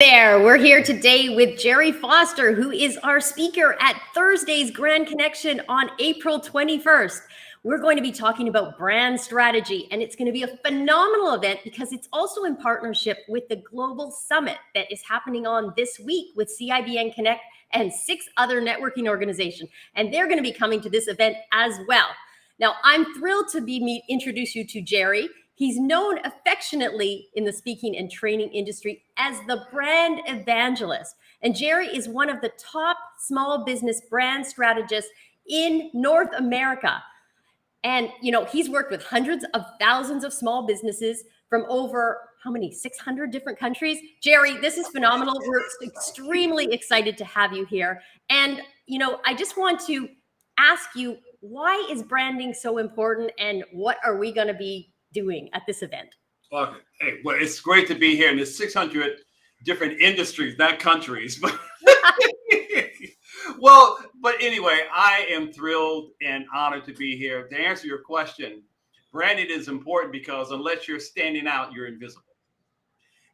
There, we're here today with Gerry Foster, who is our speaker at Thursday's Grand Connection on April 21st. We're going to be talking about brand strategy, and it's going to be a phenomenal event because it's also in partnership with the Global Summit that is happening on this week with CIBN Connect and 6 other networking organizations, and they're going to be coming to this event as well. Now, I'm thrilled to introduce you to Gerry. He's known affectionately in the speaking and training industry as the Brand Evangelist. And Gerry is one of the top small business brand strategists in North America. And, he's worked with hundreds of thousands of small businesses from over, 600 different countries. Gerry, this is phenomenal. We're extremely excited to have you here. And, I just want to ask you, why is branding so important and what are we going to be doing at this event? Okay. Hey, well, it's great to be here in the 600 different industries, not countries. But but anyway, I am thrilled and honored to be here. To answer your question, branding is important because unless you're standing out, you're invisible.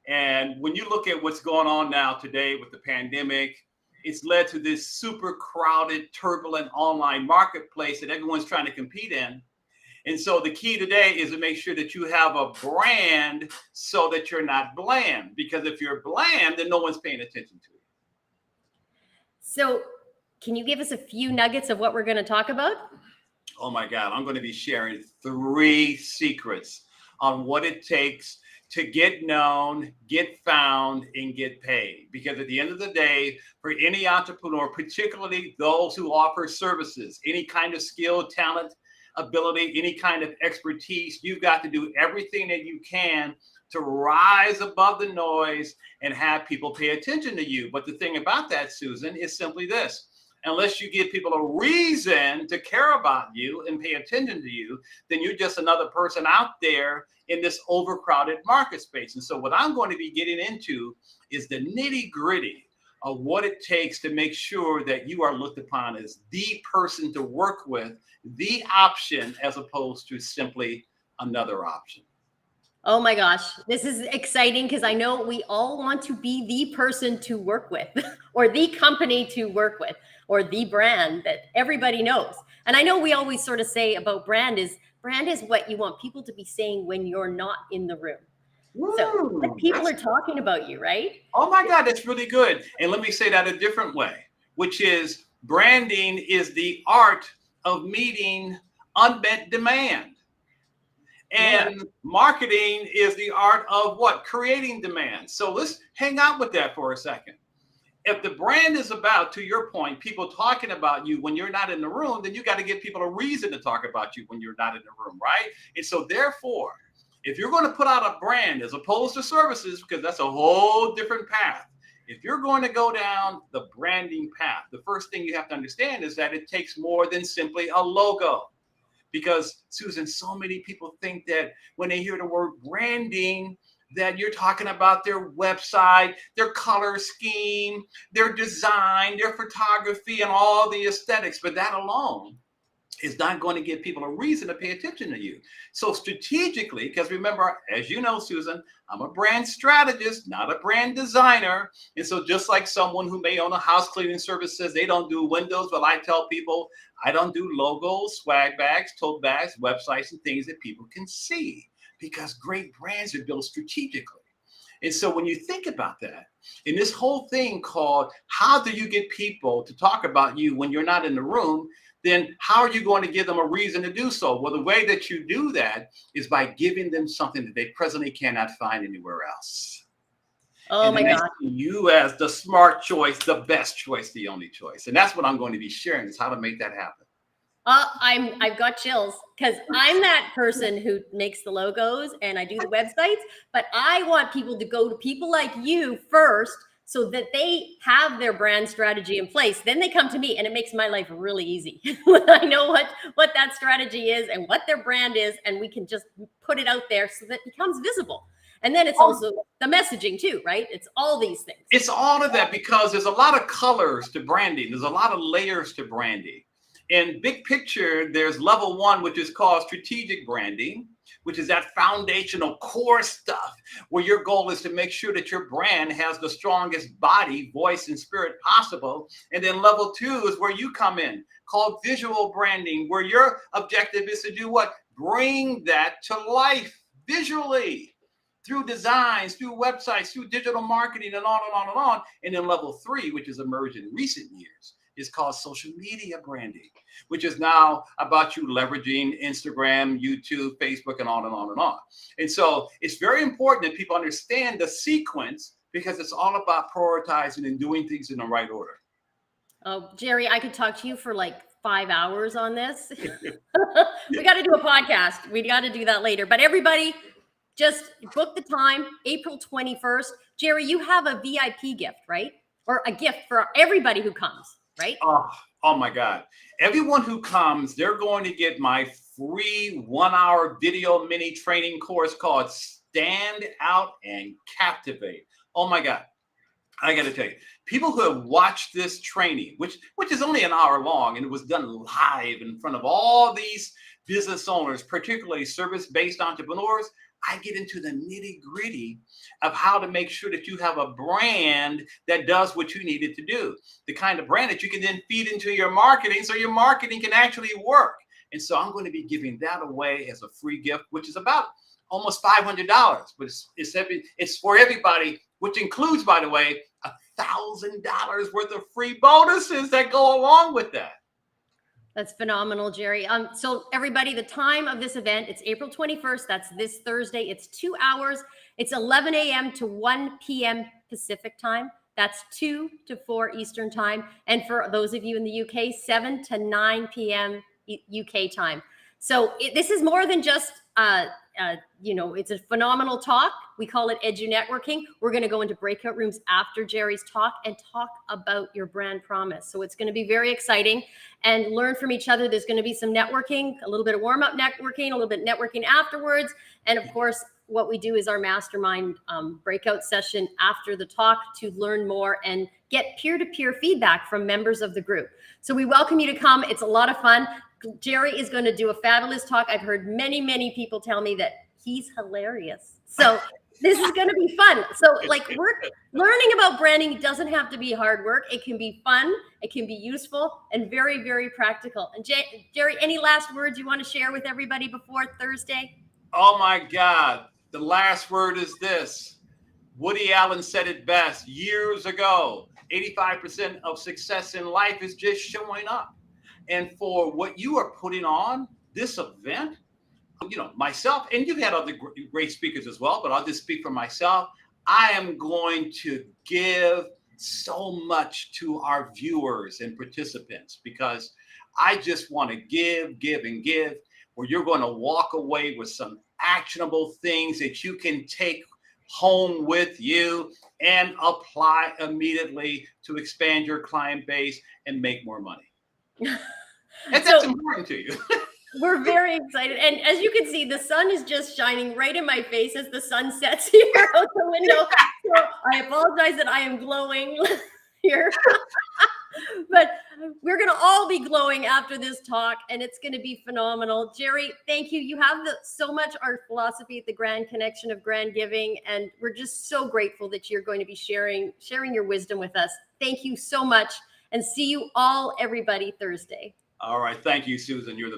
And when you look at what's going on now today with the pandemic, it's led to this super crowded, turbulent online marketplace that everyone's trying to compete in. And so the key today is to make sure that you have a brand so that you're not bland. Because if you're bland, then no one's paying attention to you. So can you give us a few nuggets of what we're going to talk about? Oh my God, I'm going to be sharing 3 secrets on what it takes to get known, get found, and get paid. Because at the end of the day, for any entrepreneur, particularly those who offer services, any kind of skill, talent, ability, any kind of expertise, you've got to do everything that you can to rise above the noise and have people pay attention to you. But the thing about that, Susan, is simply this. Unless you give people a reason to care about you and pay attention to you, then you're just another person out there in this overcrowded market space. And so what I'm going to be getting into is the nitty-gritty of what it takes to make sure that you are looked upon as the person to work with, the option, as opposed to simply another option. Oh my gosh, this is exciting because I know we all want to be the person to work with or the company to work with or the brand that everybody knows. And I know we always sort of say about brand is what you want people to be saying when you're not in the room. So when people are talking about you, right? Oh my God, that's really good. And let me say that a different way, which is branding is the art of meeting unmet demand. And marketing is the art of what? Creating demand. So let's hang out with that for a second. If the brand is about, to your point, people talking about you when you're not in the room, then you got to give people a reason to talk about you when you're not in the room, right? And so therefore, if you're going to put out a brand as opposed to services, because that's a whole different path. If you're going to go down the branding path, the first thing you have to understand is that it takes more than simply a logo. Because, Susan, so many people think that when they hear the word branding, that you're talking about their website, their color scheme, their design, their photography, and all the aesthetics. But that alone is not going to give people a reason to pay attention to you. So strategically, because remember, as you know, Susan, I'm a brand strategist, not a brand designer. And so just like someone who may own a house cleaning service says they don't do windows, but I tell people I don't do logos, swag bags, tote bags, websites, and things that people can see, because great brands are built strategically. And so when you think about that, in this whole thing called how do you get people to talk about you when you're not in the room, then how are you going to give them a reason to do so? Well, the way that you do that is by giving them something that they presently cannot find anywhere else. Oh my God. You as the smart choice, the best choice, the only choice. And that's what I'm going to be sharing, is how to make that happen. I've got chills because I'm that person who makes the logos and I do the websites, but I want people to go to people like you first so that they have their brand strategy in place. Then they come to me and it makes my life really easy. I know what that strategy is and what their brand is, and we can just put it out there so that it becomes visible. And then it's also the messaging too, right? It's all these things. It's all of that, because there's a lot of colors to branding. There's a lot of layers to branding. In big picture, there's level 1, which is called strategic branding. which is that foundational core stuff where your goal is to make sure that your brand has the strongest body, voice, and spirit possible. And then level 2 is where you come in, called visual branding, where your objective is to do what? Bring that to life visually through designs, through websites, through digital marketing, and on and on and on. And then level 3, which has emerged in recent years, is called social media branding, which is now about you leveraging Instagram, YouTube, Facebook, and on and on and on. And so it's very important that people understand the sequence, because it's all about prioritizing and doing things in the right order. Oh, Gerry, I could talk to you for like 5 hours on this. We got to do a podcast. We got to do that later. But everybody, just book the time, April 21st. Gerry, you have a VIP gift, right? Or a gift for everybody who comes, right? Oh my God. Everyone who comes, they're going to get my free 1-hour video mini training course called Stand Out and Captivate. Oh my God. I got to tell you, people who have watched this training, which is only an hour long, and it was done live in front of all these business owners, particularly service-based entrepreneurs, I get into the nitty-gritty of how to make sure that you have a brand that does what you need it to do. The kind of brand that you can then feed into your marketing so your marketing can actually work. And so I'm going to be giving that away as a free gift, which is about almost $500, but it's for everybody, which includes, by the way, $1,000 worth of free bonuses that go along with that. That's phenomenal, Gerry. So everybody, the time of this event, it's April 21st. That's this Thursday. It's 2 hours. It's 11 a.m. to 1 p.m. Pacific time. That's 2 to 4 Eastern time. And for those of you in the UK, 7 to 9 p.m. UK time. So this is more than just, it's a phenomenal talk. We call it Edu Networking. We're going to go into breakout rooms after Gerry's talk and talk about your brand promise. So it's going to be very exciting and learn from each other. There's going to be some networking, a little bit of warm-up networking, a little bit of networking afterwards. And of course, what we do is our mastermind breakout session after the talk to learn more and get peer-to-peer feedback from members of the group. So we welcome you to come. It's a lot of fun. Gerry is going to do a fabulous talk. I've heard many, many people tell me that he's hilarious. So this is going to be fun. So learning about branding doesn't have to be hard work. It can be fun. It can be useful and very, very practical. And Gerry, any last words you want to share with everybody before Thursday? Oh my God. The last word is this. Woody Allen said it best years ago. 85% of success in life is just showing up. And for what you are putting on this event, myself, and you've had other great speakers as well, but I'll just speak for myself. I am going to give so much to our viewers and participants because I just want to give, and give, where you're going to walk away with some actionable things that you can take home with you and apply immediately to expand your client base and make more money. That's important to you. We're very excited. And as you can see, the sun is just shining right in my face as the sun sets here out the window. So I apologize that I am glowing here. But we're going to all be glowing after this talk, and it's going to be phenomenal. Gerry, thank you. You have so much our philosophy at the Grand Connection of Grand Giving, and we're just so grateful that you're going to be sharing your wisdom with us. Thank you so much, and see you all, everybody, Thursday. All right. Thank you, Susan. You're the